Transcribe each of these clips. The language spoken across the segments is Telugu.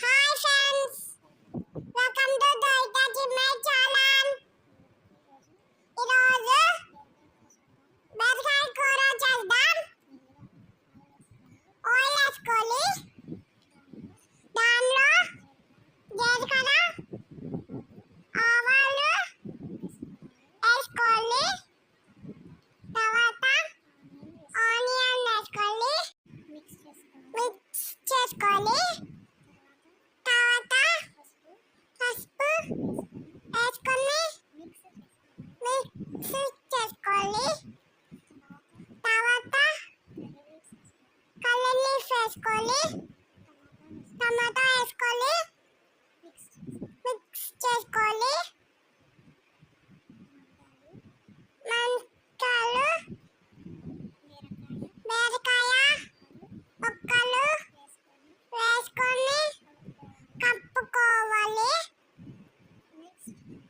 హాయ్ ఫ్రెండ్స్, వెల్కమ్ టు దైతాజీ మై ఛానల్. ఈరోజు బెండకాయ కూర చేద్దాం. ఆయిల్ వేసుకోవాలి, దానిలో జీలకర్ర ఆవాలు వేసుకోవాలి, తర్వాత ఆనియన్ వేసుకోవాలి, మిక్స్ చేసుకోవాలి, తర్వాత పసుపు వేసుకొని మిక్స్ చేసుకోవాలి, తర్వాత కలర్ లీఫ్ వేసుకోవాలి, టమాటా వేసుకోవాలి, మిక్స్ చేసుకోవాలి, మంకాలు బీరకాయ ముక్కలు వేసుకొని కప్పుకోవాలి.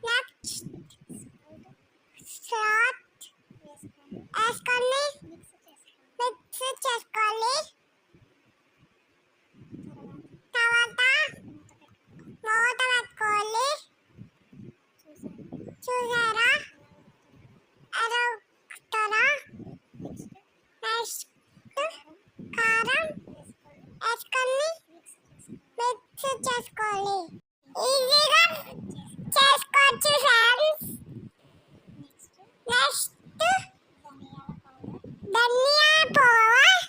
నెక్స్ట్ సాల్ట్ వేసుకొని మిక్స్ చేసుకోవాలి, తర్వాత మూత పెట్టుకోవాలి. చూసారా అదొకటరా. నెక్స్ట్ కారం వేసుకొని మిక్స్ చేసుకోవాలి. ఈజీగా చేసుకోవచ్చు ఫ్రెండ్స్. నెక్స్ట్ ధనియా పౌడర్,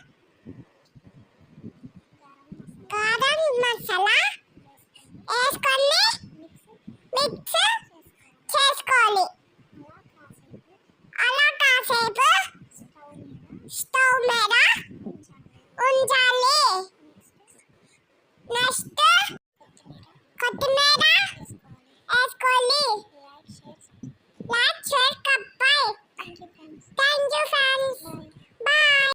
గరం మసాలా వేసుకొని మిక్స్ చేసుకోవాలి. అలా కాసేపు స్టవ్ మీద ఉంచాలి. నెక్స్ట్ కొత్తిమీర వేసుకోవాలి. లైక్ షేర్ కప్పాయి. Thank you friends.